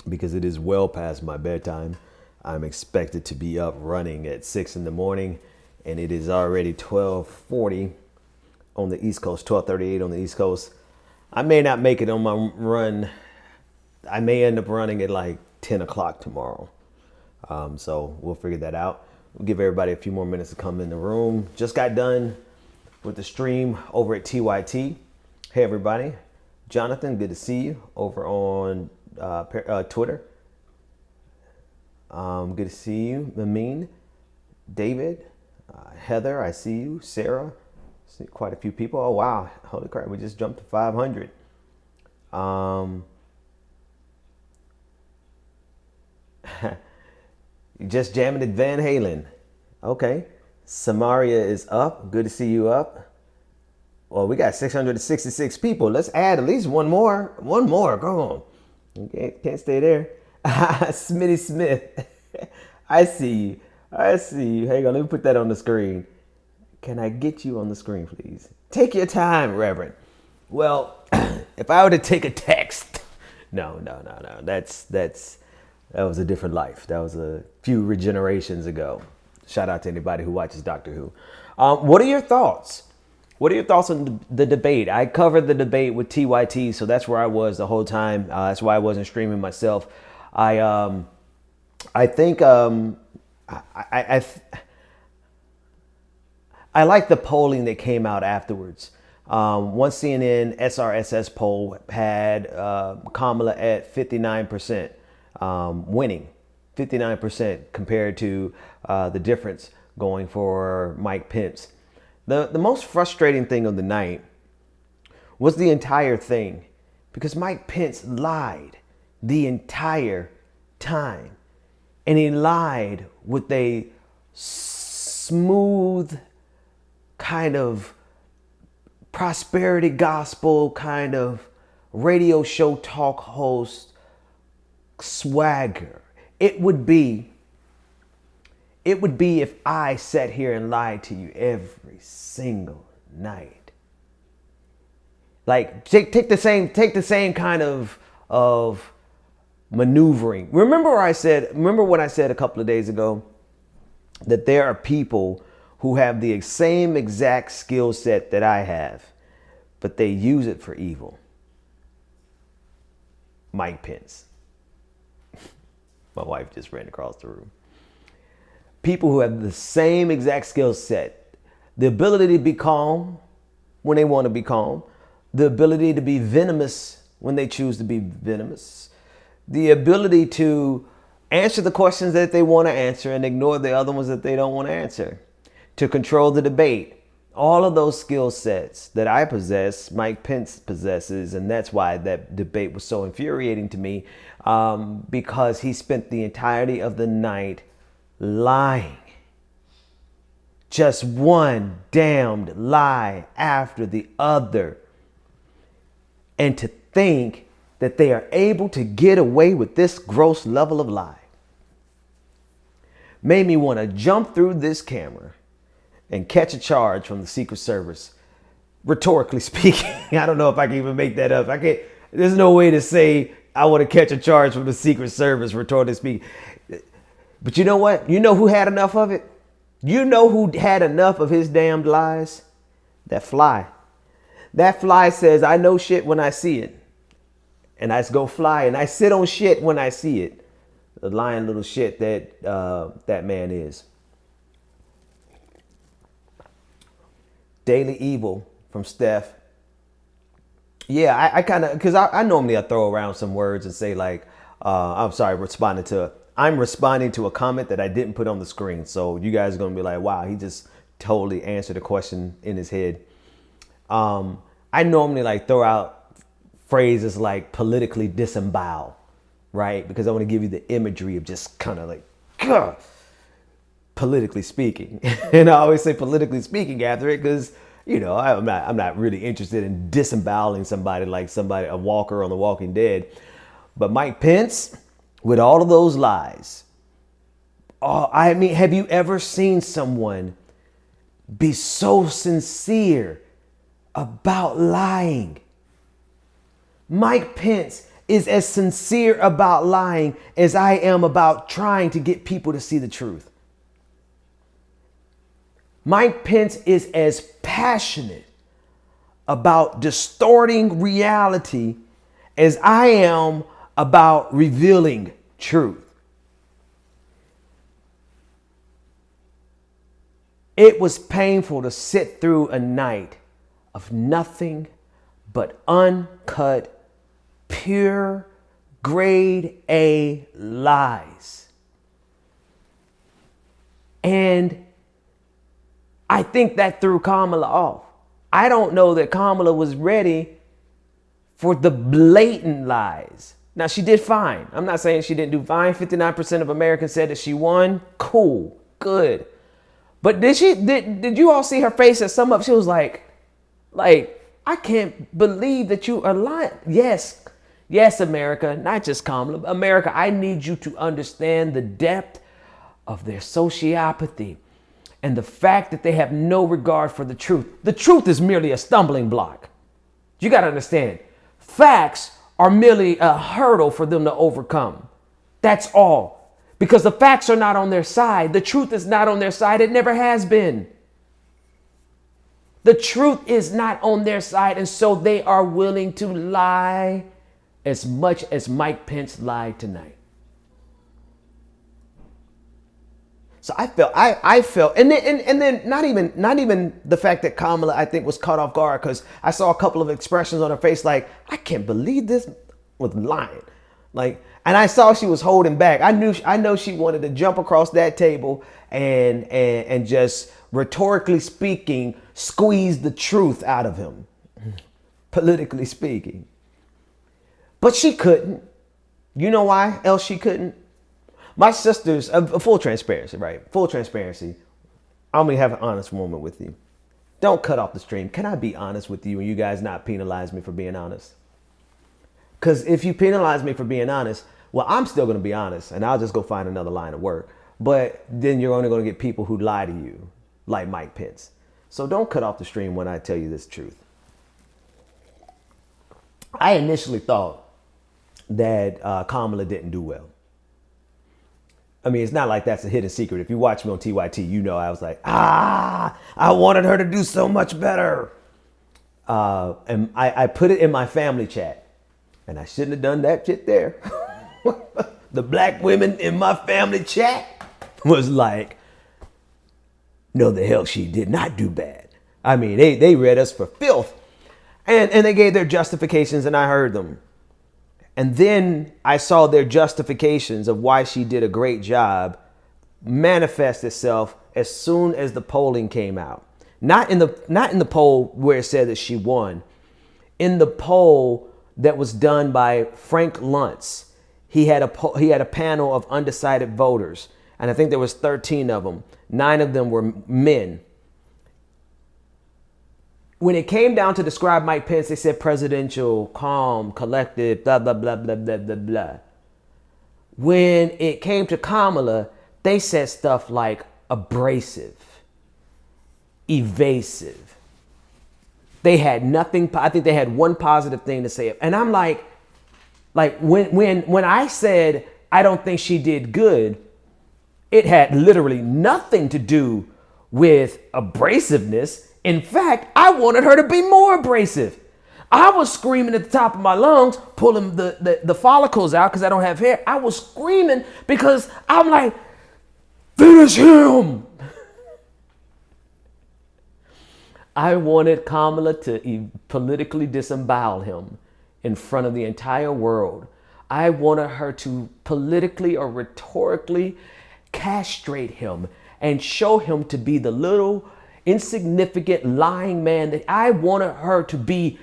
because it is well past my bedtime. I'm expected to be up running at 6 in the morning, and it is already 12:40 on the East Coast, 12:38 on the East Coast. I may not make it on my run. I may end up running at like 10 o'clock tomorrow. So we'll figure that out. We'll give everybody a few more minutes to come in the room. Just got done with the stream over at TYT. Hey, everybody. Jonathan, good to see you over on Twitter. Good to see you. Amin, David, Heather, I see you. Sarah, see quite a few people. Oh, wow. Holy crap. We just jumped to 500. Just jamming at Van Halen. Okay. Samaria is up. Good to see you up. Well, we got 666 people. Let's add at least one more. One more. Go on. Okay, can't stay there. Smitty Smith. I see you. I see you. Hang on, let me put that on the screen. Can I get you on the screen, please? Take your time, Reverend. Well, if I were to take a text, no. That was a different life. That was a few regenerations ago. Shout out to anybody who watches Doctor Who. What are your thoughts? What are your thoughts on the debate? I covered the debate with TYT, so that's where I was the whole time. That's why I wasn't streaming myself. I think I like the polling that came out afterwards. One CNN SRSS poll had Kamala at 59%, winning 59% compared to the difference going for Mike Pence. The most frustrating thing of the night was the entire thing, because Mike Pence lied the entire time. And he lied with a smooth kind of prosperity gospel kind of radio show talk host swagger. It would be if I sat here and lied to you every single night. Like take the same kind of maneuvering. Remember what I said a couple of days ago, that there are people who have the same exact skill set that I have, but they use it for evil. Mike Pence. My wife just ran across the room. People who have the same exact skill set, the ability to be calm when they want to be calm, the ability to be venomous when they choose to be venomous, the ability to answer the questions that they want to answer and ignore the other ones that they don't want to answer, to control the debate. All of those skill sets that I possess, Mike Pence possesses, and that's why that debate was so infuriating to me, because he spent the entirety of the night lying. Just one damned lie after the other. And to think that they are able to get away with this gross level of lie made me want to jump through this camera and catch a charge from the Secret Service. Rhetorically speaking, I don't know if I can even make that up. There's no way to say I want to catch a charge from the Secret Service, rhetorically speaking. But you know what? You know who had enough of it? You know who had enough of his damned lies? That fly. That fly says, I know shit when I see it. And I just go fly, and I sit on shit when I see it. The lying little shit that that man is. Daily Evil from Steph. Yeah, I kind of, because I normally I throw around some words and say like, I'm responding to a comment that I didn't put on the screen. So you guys are going to be like, wow, he just totally answered a question in his head. I normally like throw out phrases like politically disembowel, right? Because I want to give you the imagery of just kind of like, Gah! Politically speaking. And I always say politically speaking after it because, you know, I'm not really interested in disemboweling somebody like a Walker on The Walking Dead. But Mike Pence, with all of those lies, I mean, have you ever seen someone be so sincere about lying? Mike Pence is as sincere about lying as I am about trying to get people to see the truth. Mike Pence is as passionate about distorting reality as I am about revealing truth. It was painful to sit through a night of nothing but uncut, pure, grade A lies. And I think that threw Kamala off. I don't know that Kamala was ready for the blatant lies. Now, she did fine. I'm not saying she didn't do fine. 59% of Americans said that she won. Cool. Good. But did you all see her face at some up? She was like, I can't believe that you are lying. Yes, America, not just Kamala. America, I need you to understand the depth of their sociopathy and the fact that they have no regard for the truth. The truth is merely a stumbling block. You got to understand, facts are merely a hurdle for them to overcome. That's all. Because the facts are not on their side. The truth is not on their side. It never has been. The truth is not on their side. And so they are willing to lie as much as Mike Pence lied tonight. So I felt, and then not even the fact that Kamala, I think, was caught off guard, because I saw a couple of expressions on her face like, I can't believe this was lying. Like, and I saw she was holding back. I know she wanted to jump across that table and just, rhetorically speaking, squeeze the truth out of him, politically speaking. But she couldn't. You know why else she couldn't? My sisters, full transparency, right? Full transparency. I'm going to have an honest moment with you. Don't cut off the stream. Can I be honest with you and you guys not penalize me for being honest? Because if you penalize me for being honest, well, I'm still going to be honest and I'll just go find another line of work. But then you're only going to get people who lie to you, like Mike Pence. So don't cut off the stream when I tell you this truth. I initially thought that Kamala didn't do well. I mean, it's not like that's a hidden secret. If you watch me on TYT, you know I was like, I wanted her to do so much better. And I put it in my family chat. And I shouldn't have done that shit there. The black women in my family chat was like, no, the hell she did not do bad. I mean, they read us for filth. And they gave their justifications and I heard them. And then I saw their justifications of why she did a great job manifest itself as soon as the polling came out. Not in the poll where it said that she won. In the poll that was done by Frank Luntz, he had a panel of undecided voters, and I think there was 13 of them. 9 of them were men. When it came down to describe Mike Pence, they said presidential, calm, collected, blah, blah, blah, blah, blah, blah, blah. When it came to Kamala, they said stuff like abrasive, evasive. They had nothing. I think they had one positive thing to say. And I'm like when I said, I don't think she did good, it had literally nothing to do with abrasiveness. In fact, I wanted her to be more abrasive. I was screaming at the top of my lungs, pulling the follicles out because I don't have hair. I was screaming because I'm like, finish him. I wanted Kamala to politically disembowel him in front of the entire world. I wanted her to politically or rhetorically castrate him and show him to be the little insignificant lying man that I wanted her to be.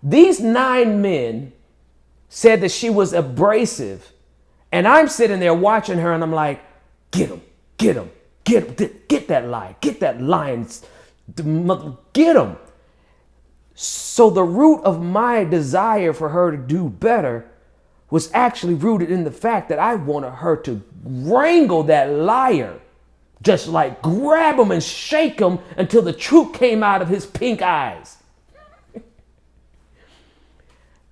These 9 men said that she was abrasive, and I'm sitting there watching her and I'm like, get him, get him, get him, get that lie, get that lion, get him. So the root of my desire for her to do better was actually rooted in the fact that I wanted her to wrangle that liar. Just like grab him and shake him until the truth came out of his pink eyes.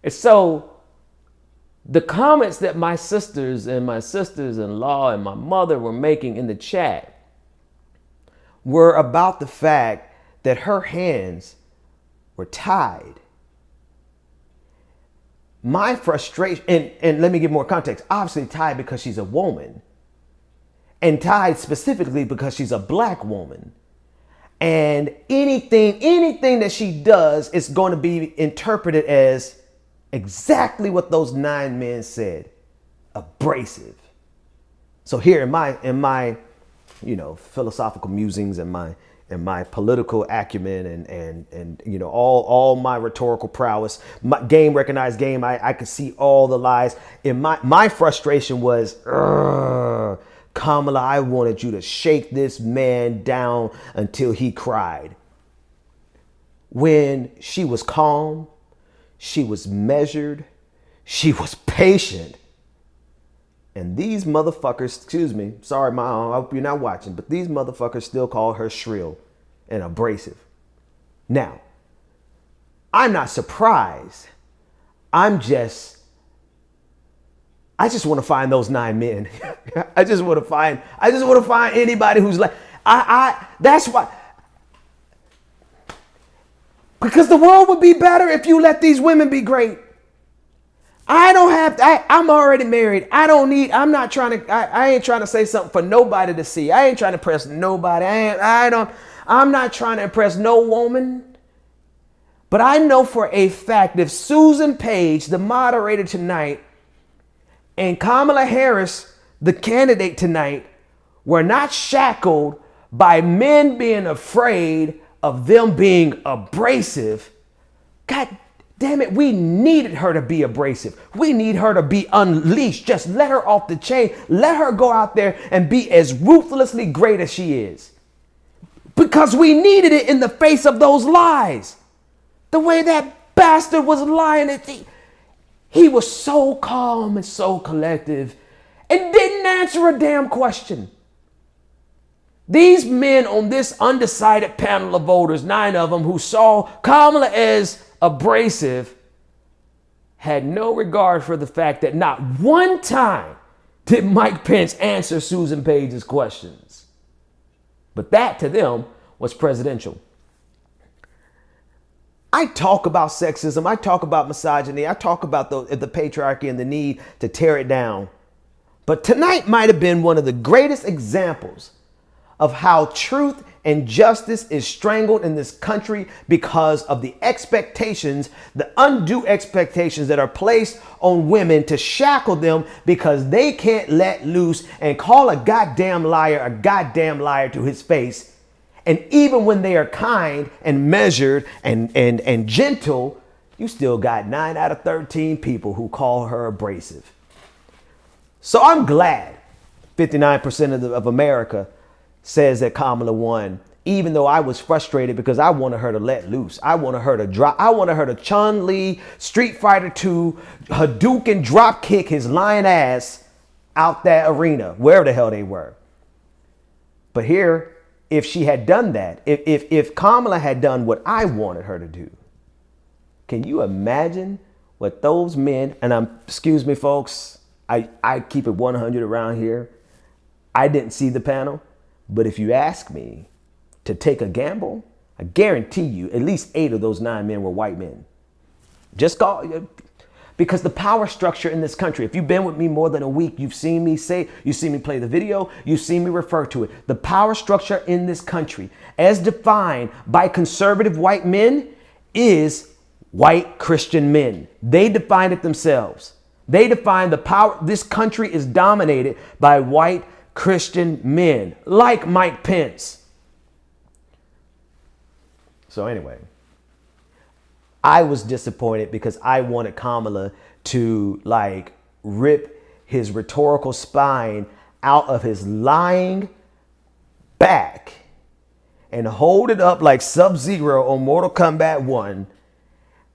And so The comments that my sisters and my sisters-in-law and my mother were making in the chat were about the fact that her hands were tied. My frustration, and let me give more context, obviously tied because she's a woman, and tied specifically because she's a black woman. And anything that she does is going to be interpreted as exactly what those 9 men said, abrasive. So here in my philosophical musings and my political acumen and all my rhetorical prowess, my game recognized game, I could see all the lies. And my frustration was, Kamala, I wanted you to shake this man down until he cried. When she was calm, she was measured, she was patient. And these motherfuckers, excuse me, sorry, Mom, I hope you're not watching, but these motherfuckers still call her shrill and abrasive. Now, I'm not surprised. I just want to find those 9 men. I just want to find anybody who's like, that's why. Because the world would be better if you let these women be great. I'm already married. I ain't trying to say something for nobody to see. I ain't trying to impress nobody. I'm not trying to impress no woman. But I know for a fact if Susan Page, the moderator tonight, and Kamala Harris, the candidate tonight, were not shackled by men being afraid of them being abrasive, God damn it, we needed her to be abrasive. We need her to be unleashed. Just let her off the chain. Let her go out there and be as ruthlessly great as she is. Because we needed it in the face of those lies. The way that bastard was lying. He was so calm and so collective and didn't answer a damn question. These men on this undecided panel of voters, 9 of them, who saw Kamala as abrasive, had no regard for the fact that not one time did Mike Pence answer Susan Page's questions. But that to them was presidential. I talk about sexism. I talk about misogyny. I talk about the patriarchy and the need to tear it down. But tonight might have been one of the greatest examples of how truth and justice is strangled in this country because of the expectations, the undue expectations that are placed on women to shackle them because they can't let loose and call a goddamn liar to his face. And even when they are kind and measured and gentle, you still got 9 out of 13 people who call her abrasive. So I'm glad 59% of America says that Kamala won, even though I was frustrated because I wanted her to let loose. I wanted her to drop. I wanted her to Chun-Li, Street Fighter 2, Hadouken drop kick his lying ass out that arena, wherever the hell they were. But here, if she had done that, if Kamala had done what I wanted her to do, can you imagine what those men, and excuse me, folks, I keep it 100 around here. I didn't see the panel. But if you ask me to take a gamble, I guarantee you at least 8 of those 9 men were white men. Because the power structure in this country, if you've been with me more than a week, you've seen me play the video, you've seen me refer to it. The power structure in this country, as defined by conservative white men, is white Christian men. They define it themselves. They define the power. This country is dominated by white Christian men like Mike Pence. So anyway, I was disappointed because I wanted Kamala to rip his rhetorical spine out of his lying back and hold it up like Sub-Zero on Mortal Kombat 1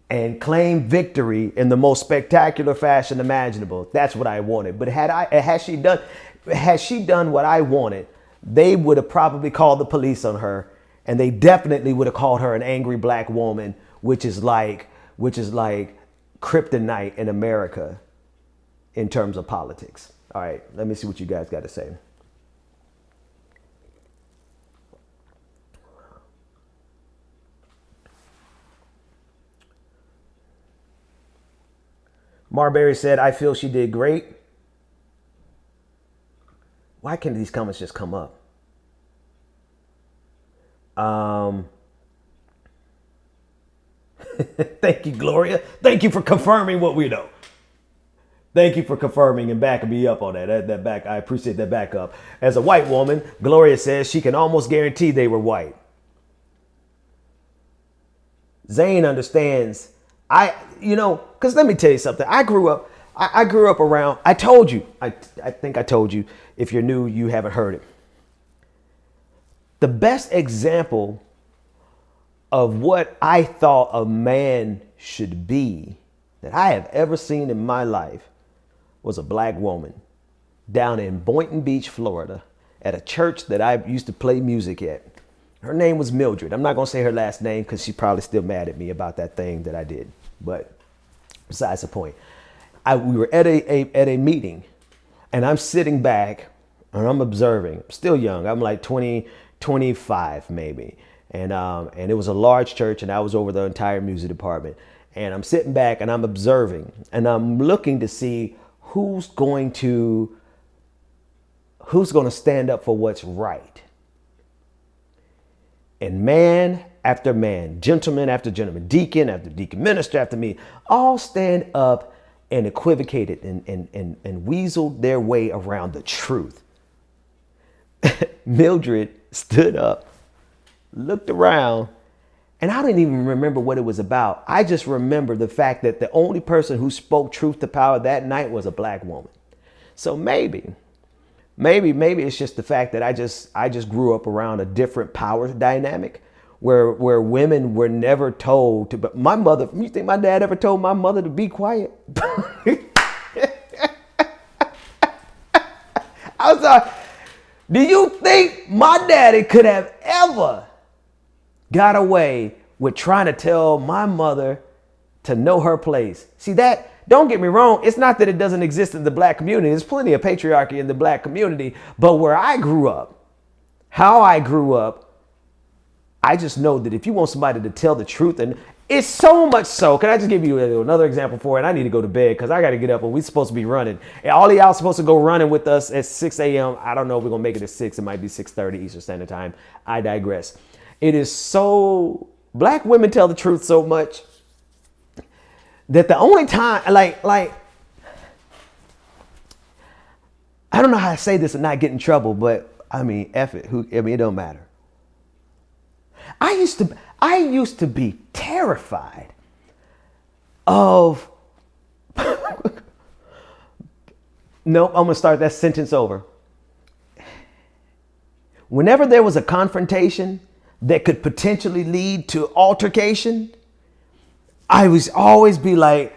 and claim victory in the most spectacular fashion imaginable. That's what I wanted. But had she done what I wanted, they would have probably called the police on her, and they definitely would have called her an angry black woman, which is like kryptonite in America. in terms of politics. All right, let me see what you guys got to say. Marbury said, I feel she did great. Why can't these comments just come up? Thank you, Gloria. Thank you for confirming what we know. Thank you for confirming and backing me up on that. That back, I appreciate that backup. As a white woman, Gloria says she can almost guarantee they were white. Zane understands. Because let me tell you something. I grew up around, I told you, I think I told you, if you're new, you haven't heard it. The best example of what I thought a man should be that I have ever seen in my life was a black woman down in Boynton Beach, Florida, at a church that I used to play music at. Her name was Mildred. I'm not going to say her last name because she's probably still mad at me about that thing that I did. But besides the point, we were at a meeting, and I'm sitting back and I'm observing. I'm still young. I'm like 20, 25 maybe. And it was a large church, and I was over the entire music department. And I'm sitting back and I'm observing, and I'm looking to see who's going to stand up for what's right. And man after man, gentleman after gentleman, deacon after deacon, minister after me, all stand up and equivocated and weaseled their way around the truth. Mildred stood up, looked around, and I didn't even remember what it was about. I just remember the fact that the only person who spoke truth to power that night was a black woman. So maybe it's just the fact that I just grew up around a different power dynamic where women were never told to. But my mother, you think my dad ever told my mother to be quiet? I was like, do you think my daddy could have ever got away with trying to tell my mother to know her place? See, that, don't get me wrong, it's not that it doesn't exist in the black community. There's plenty of patriarchy in the black community. But where I grew up, how I grew up, I just know that if you want somebody to tell the truth, and it's so much so, can I just give you another example for it? I need to go to bed because I got to get up and we're supposed to be running. And all of y'all supposed to go running with us at 6 a.m. I don't know if we're going to make it at 6. It might be 6:30 Eastern Standard Time. I digress. It is so, black women tell the truth so much that the only time, like, I don't know how to say this and not get in trouble, but I mean, F it. It don't matter. I used to be terrified of, nope, I'm going to start that sentence over. Whenever there was a confrontation that could potentially lead to altercation, I was always be like,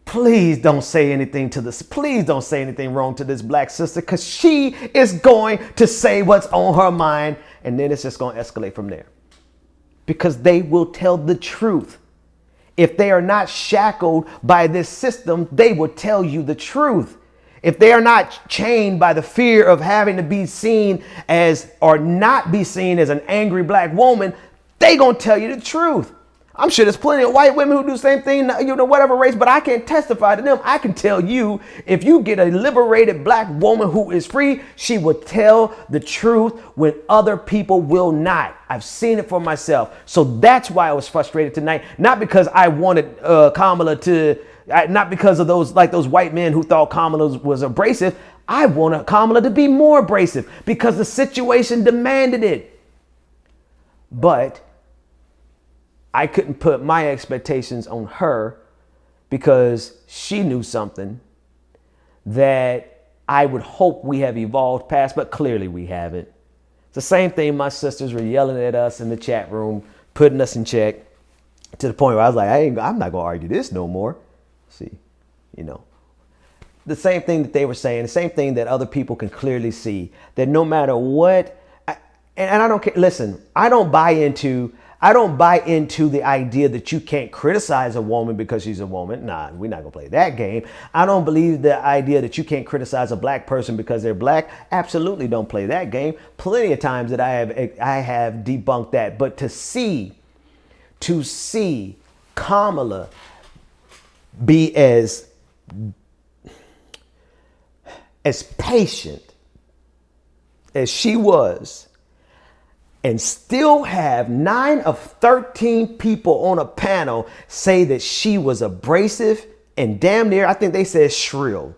please don't say anything to this. Please don't say anything wrong to this black sister, because she is going to say what's on her mind. And then it's just going to escalate from there, because they will tell the truth. If they are not shackled by this system, they will tell you the truth. If they are not chained by the fear of having to be seen as, or not be seen as, an angry black woman, they gonna tell you the truth. I'm sure there's plenty of white women who do the same thing, whatever race, but I can't testify to them. I can tell you, if you get a liberated black woman who is free, she will tell the truth when other people will not. I've seen it for myself. So that's why I was frustrated tonight. Not because I wanted Kamala to, not because of those white men who thought Kamala was abrasive. I wanted Kamala to be more abrasive because the situation demanded it. But I couldn't put my expectations on her because she knew something that I would hope we have evolved past, but clearly we haven't. It's the same thing my sisters were yelling at us in the chat room, putting us in check, to the point where I was like, I'm not going to argue this no more. See, the same thing that they were saying, the same thing that other people can clearly see, that no matter what, and I don't care. Listen, I don't buy into, I don't buy into the idea that you can't criticize a woman because she's a woman. Nah, we're not gonna play that game. I don't believe the idea that you can't criticize a black person because they're black. Absolutely don't play that game. Plenty of times that I have debunked that. But to see Kamala be as patient as she was, and still have 9 of 13 people on a panel say that she was abrasive and damn near, I think they said shrill.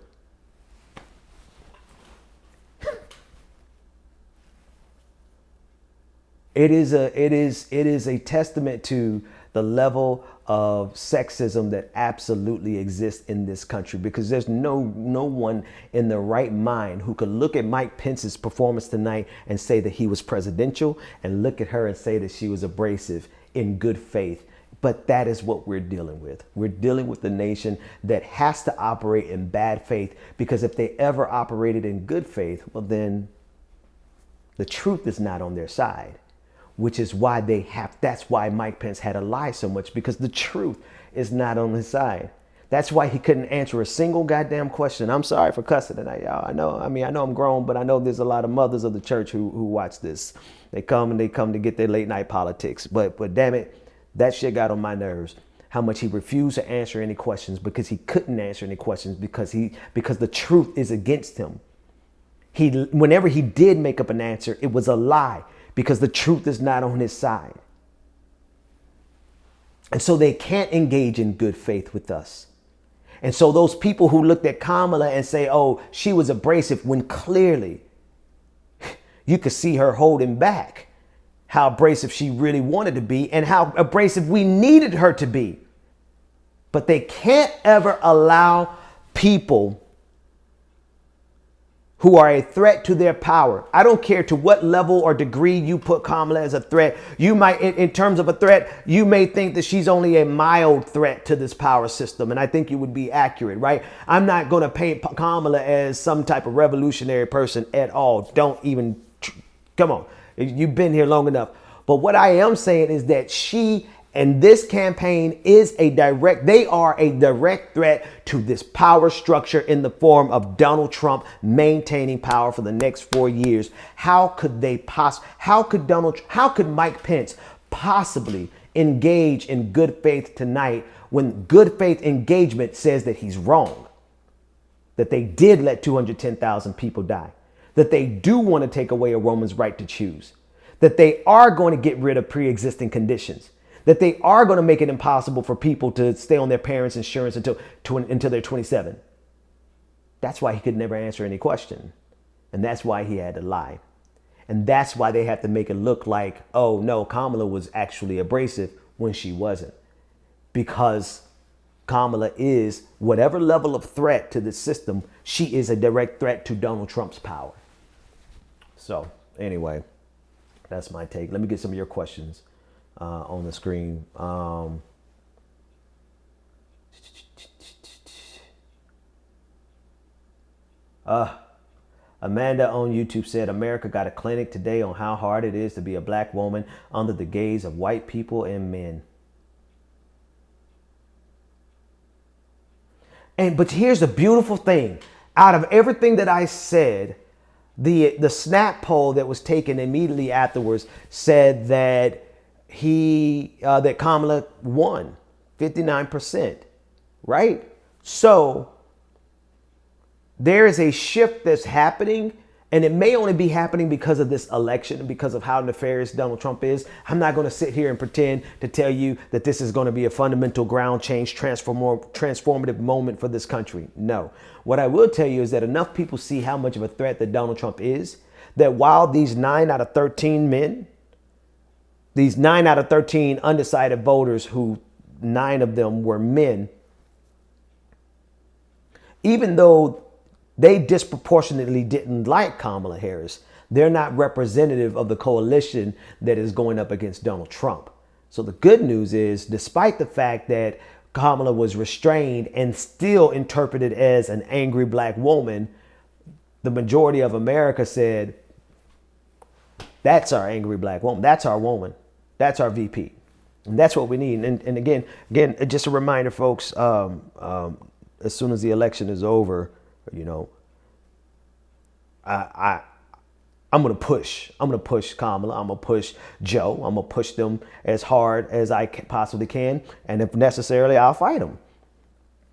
It is a testament to the level of sexism that absolutely exists in this country, because there's no one in their right mind who could look at Mike Pence's performance tonight and say that he was presidential, and look at her and say that she was abrasive in good faith. But that is what we're dealing with. We're dealing with a nation that has to operate in bad faith, because if they ever operated in good faith, well, then the truth is not on their side. Which is why that's why Mike Pence had to lie so much, because the truth is not on his side. That's why he couldn't answer a single goddamn question. I'm sorry for cussing tonight, y'all. I know I'm grown, but I know there's a lot of mothers of the church who watch this. They come to get their late night politics. But damn it, that shit got on my nerves. How much he refused to answer any questions, because he couldn't answer any questions because the truth is against him. Whenever he did make up an answer, it was a lie, because the truth is not on his side. And so they can't engage in good faith with us. And so those people who looked at Kamala and say, oh, she was abrasive, when clearly you could see her holding back how abrasive she really wanted to be and how abrasive we needed her to be. But they can't ever allow people who are a threat to their power. I don't care to what level or degree you put Kamala as a threat. You might, in terms of a threat, you may think that she's only a mild threat to this power system. And I think you would be accurate, right? I'm not going to paint Kamala as some type of revolutionary person at all. Don't even, come on. You've been here long enough. But what I am saying is that she and this campaign they are a direct threat to this power structure in the form of Donald Trump maintaining power for the next 4 years. How could Mike Pence possibly engage in good faith tonight, when good faith engagement says that he's wrong, that they did let 210,000 people die, that they do want to take away a woman's right to choose, that they are going to get rid of pre-existing conditions, that they are going to make it impossible for people to stay on their parents' insurance until they're 27. That's why he could never answer any question. And that's why he had to lie. And that's why they have to make it look like, oh no, Kamala was actually abrasive, when she wasn't. Because Kamala is, whatever level of threat to the system, she is a direct threat to Donald Trump's power. So anyway, that's my take. Let me get some of your questions on the screen. Amanda on YouTube said, America got a clinic today on how hard it is to be a black woman under the gaze of white people and men. But here's the beautiful thing. Out of everything that I said, the snap poll that was taken immediately afterwards said that that Kamala won 59%, right? So there is a shift that's happening, and it may only be happening because of this election and because of how nefarious Donald Trump is. I'm not going to sit here and pretend to tell you that this is going to be a fundamental ground change, transformative moment for this country. No. What I will tell you is that enough people see how much of a threat that Donald Trump is, that while these 9 out of 13 men, these 9 out of 13 undecided voters, who 9 of them were men, even though they disproportionately didn't like Kamala Harris, they're not representative of the coalition that is going up against Donald Trump. So the good news is, despite the fact that Kamala was restrained and still interpreted as an angry black woman, the majority of America said, that's our angry black woman. That's our woman. That's our VP. And that's what we need. And again, just a reminder, folks, as soon as the election is over, you know, I'm going to push. I'm going to push Kamala. I'm going to push Joe. I'm going to push them as hard as I possibly can. And if necessarily, I'll fight them.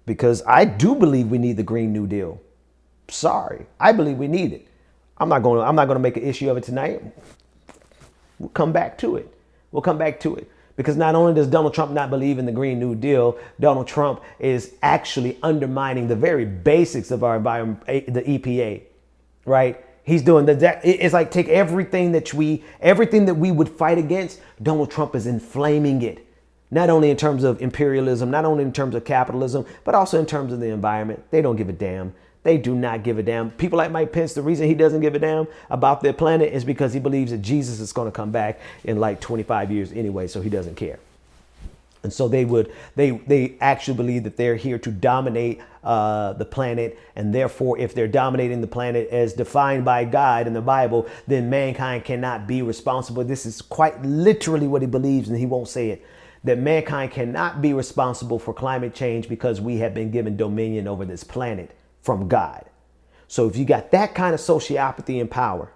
Because I do believe we need the Green New Deal. Sorry. I believe we need it. I'm not going to make an issue of it tonight. We'll come back to it. Because not only does Donald Trump not believe in the Green New Deal, Donald Trump is actually undermining the very basics of our environment, the EPA, right? He's doing that. It's like take everything that we would fight against. Donald Trump is inflaming it, not only in terms of imperialism, not only in terms of capitalism, but also in terms of the environment. They don't give a damn. They do not give a damn. People like Mike Pence, the reason he doesn't give a damn about their planet is because he believes that Jesus is going to come back in like 25 years anyway, so he doesn't care. And so they actually believe that they're here to dominate the planet. And therefore, if they're dominating the planet as defined by God in the Bible, then mankind cannot be responsible. This is quite literally what he believes, and he won't say it. That mankind cannot be responsible for climate change because we have been given dominion over this planet from God. So if you got that kind of sociopathy and power,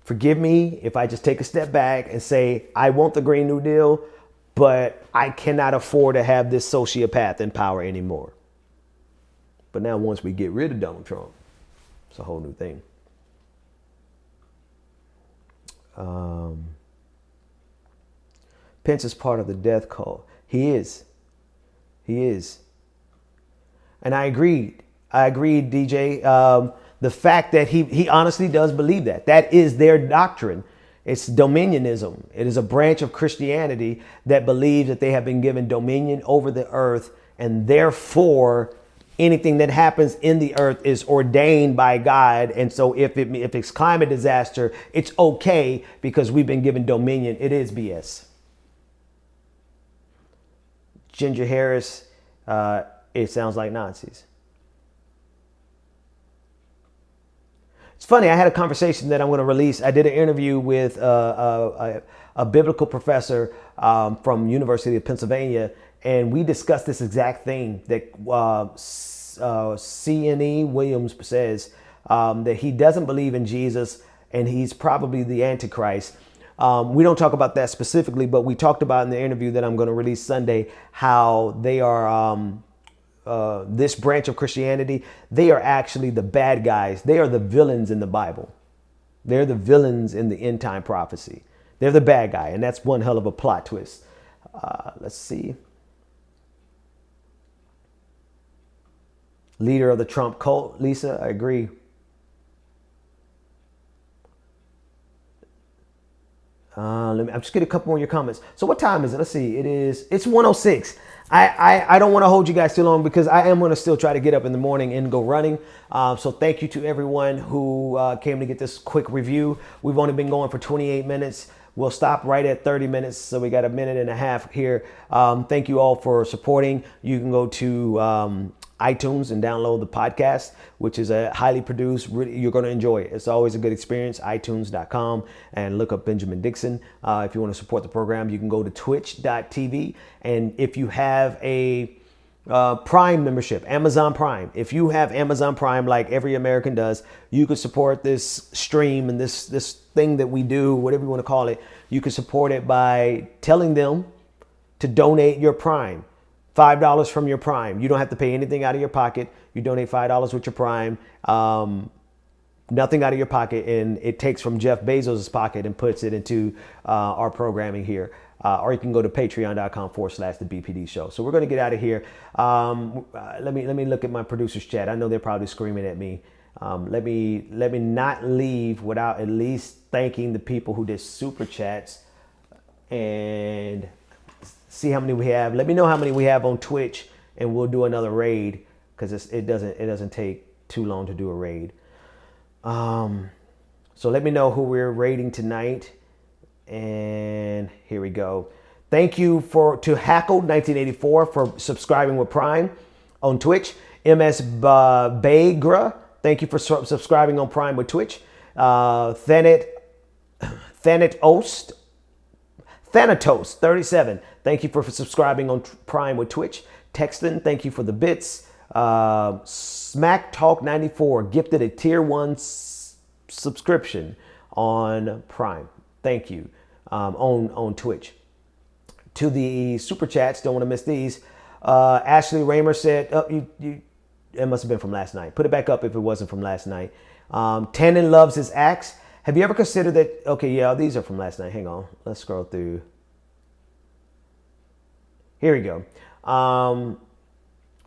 forgive me if I just take a step back and say, I want the Green New Deal, but I cannot afford to have this sociopath in power anymore. But now once we get rid of Donald Trump, it's a whole new thing. Pence is part of the death cult. He is. And I agreed, DJ. The fact that he honestly does believe that is their doctrine. It's dominionism. It is a branch of Christianity that believes that they have been given dominion over the earth, and therefore anything that happens in the earth is ordained by God. And so if it's climate disaster, it's okay because we've been given dominion. It is BS. Ginger Harris, it sounds like Nazis. It's funny, I had a conversation that I'm going to release. I did an interview with a biblical professor from University of Pennsylvania, and we discussed this exact thing that C.N.E. Williams says, that he doesn't believe in Jesus, and he's probably the Antichrist. We don't talk about that specifically, but we talked about in the interview that I'm going to release Sunday how they are... this branch of Christianity, they are actually the bad guys. They are the villains in the Bible. They're the villains in the end time prophecy. They're the bad guy. And that's one hell of a plot twist. Let's see. Leader of the Trump cult, Lisa, I agree. I'm just getting a couple more of your comments. So what time is it? Let's see. It's 1:06. I don't want to hold you guys too long because I am going to still try to get up in the morning and go running. So thank you to everyone who came to get this quick review. We've only been going for 28 minutes. We'll stop right at 30 minutes. So we got a minute and a half here. Thank you all for supporting. You can go to iTunes and download the podcast, which is a highly produced. You're going to enjoy it. It's always a good experience. iTunes.com and look up Benjamin Dixon. If you want to support the program, you can go to twitch.tv. And if you have a Prime membership, Amazon Prime, if you have Amazon Prime like every American does, you could support this stream and this thing that we do, whatever you want to call it. You can support it by telling them to donate your Prime. $5 from your Prime. You don't have to pay anything out of your pocket. You donate $5 with your Prime. Nothing out of your pocket, and it takes from Jeff Bezos' pocket and puts it into our programming here. Or you can go to patreon.com/the BPD show. So we're going to get out of here. Let me look at my producer's chat. I know they're probably screaming at me. Let me not leave without at least thanking the people who did super chats and see how many we have. Let me know how many we have on Twitch, and we'll do another raid because it doesn't take too long to do a raid. So let me know who we're raiding tonight. And here we go. Thank you to Hackled1984 for subscribing with Prime on Twitch. MS Bagra, thank you for subscribing on Prime with Twitch. Thanet Thanatos 37. Thank you for subscribing on Prime with Twitch. Texton, thank you for the bits. Smack Talk 94 gifted a tier 1 subscription on Prime. Thank you. On Twitch. To the super chats, don't want to miss these. Ashley Raymer said, it must have been from last night. Put it back up if it wasn't from last night. Tannen loves his axe. Have you ever considered that? Okay, yeah, these are from last night. Hang on. Let's scroll through. Here we go.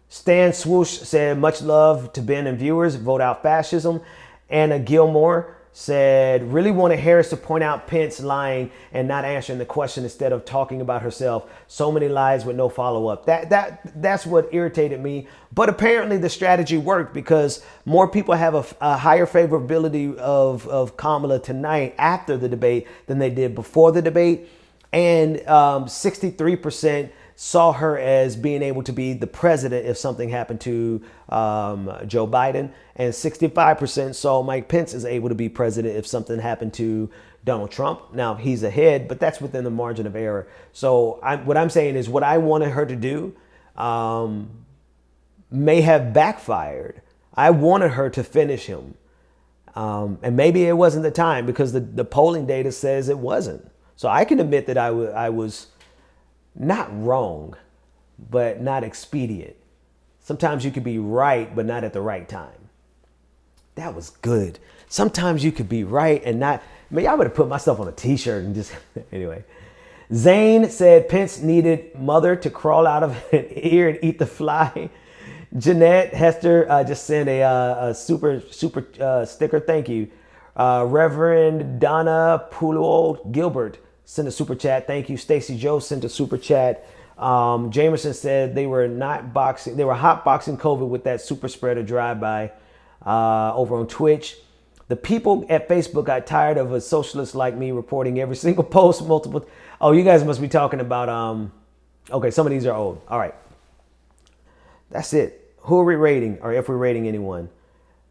Stan Swoosh said, much love to Ben and viewers. Vote out fascism. Anna Gilmore said, really wanted Harris to point out Pence lying and not answering the question instead of talking about herself. So many lies with no follow-up. That's what irritated me. But apparently the strategy worked because more people have a higher favorability of Kamala tonight after the debate than they did before the debate. And 63% saw her as being able to be the president if something happened to Joe Biden. And 65% saw Mike Pence as able to be president if something happened to Donald Trump. Now, he's ahead, but that's within the margin of error. So what I'm saying is what I wanted her to do may have backfired. I wanted her to finish him. And maybe it wasn't the time because the polling data says it wasn't. So I can admit that I was not wrong, but not expedient. Sometimes you could be right, but not at the right time. That was good. Sometimes you could be right and not. Maybe I would have put myself on a t-shirt and just, anyway. Zane said Pence needed mother to crawl out of an ear and eat the fly. Jeanette Hester just sent a super sticker. Thank you. Reverend Donna Pulo Gilbert sent a super chat. Thank you. Stacy Joe sent a super chat. Jamerson said they were not boxing. They were hot boxing COVID with that super spreader drive-by over on Twitch. The people at Facebook got tired of a socialist like me reporting every single post multiple. Oh, you guys must be talking about. Okay, some of these are old. All right. That's it. Who are we rating, or if we're rating anyone?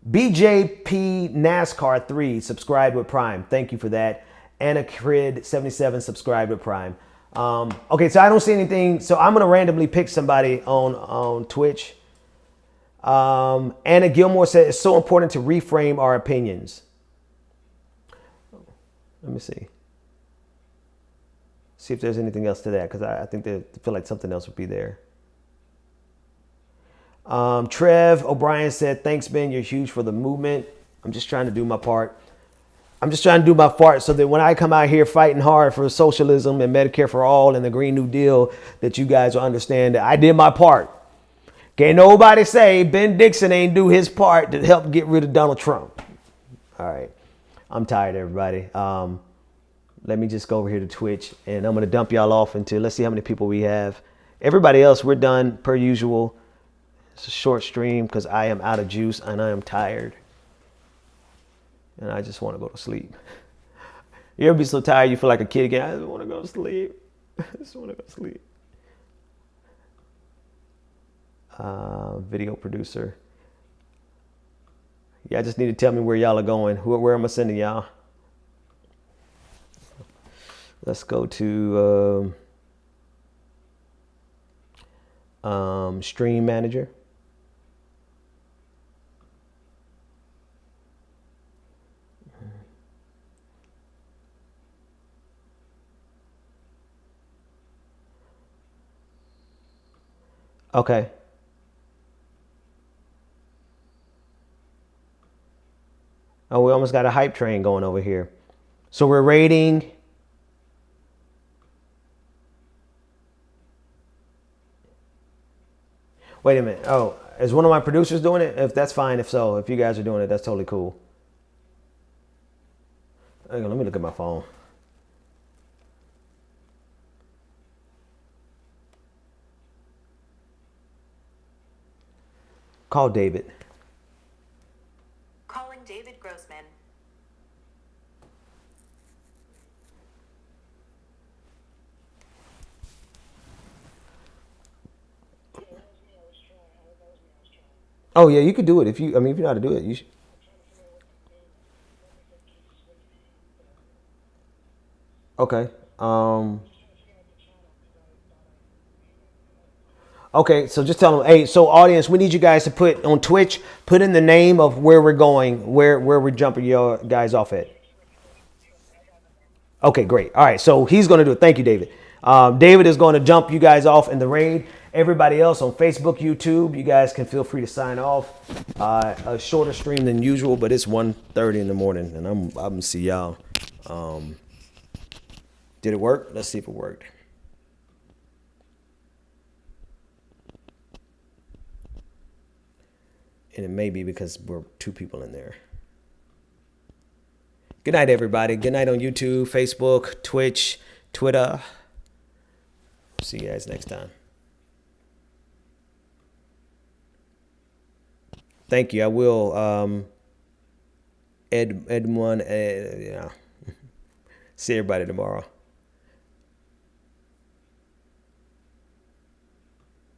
BJP NASCAR 3 subscribed with Prime. Thank you for that. Anna Crid 77 subscribed with Prime. Okay, so I don't see anything. So I'm gonna randomly pick somebody on Twitch. Anna Gilmore said it's so important to reframe our opinions. Let me see. See if there's anything else to that, because I think they feel like something else would be there. Trev O'Brien said, thanks, Ben. You're huge for the movement. I'm just trying to do my part. I'm just trying to do my part so that when I come out here fighting hard for socialism and Medicare for all and the Green New Deal, that you guys will understand that I did my part. Can't nobody say Ben Dixon ain't do his part to help get rid of Donald Trump. All right. I'm tired, everybody. Let me just go over here to Twitch, and I'm going to dump y'all off into, let's see how many people we have. Everybody else, we're done per usual. It's a short stream because I am out of juice and I am tired. And I just want to go to sleep. You ever be so tired you feel like a kid again? I just want to go to sleep. I just want to go to sleep. Video producer. Yeah, I just need to tell me where y'all are going. Where am I sending y'all? Let's go to Stream Manager. Okay. Oh, we almost got a hype train going over here. So we're rating. Wait a minute. Oh, is one of my producers doing it? If that's fine. If so, if you guys are doing it, that's totally cool. Hang on, let me look at my phone. Call David. Calling David Grossman. Oh yeah, you could do it if you. I mean, if you know how to do it, you should. Okay. Okay, so just tell them, hey, so audience, we need you guys to put on Twitch, put in the name of where we're going, where we're jumping your guys off at. Okay, great. All right, so he's going to do it. Thank you, David. David is going to jump you guys off in the raid. Everybody else on Facebook, YouTube, you guys can feel free to sign off. A shorter stream than usual, but it's 1:30 in the morning, and I'm gonna see y'all. Did it work? Let's see if it worked. And it may be because we're two people in there. Good night, everybody. Good night on YouTube, Facebook, Twitch, Twitter. See you guys next time. Thank you. I will Ed one. Yeah. See everybody tomorrow.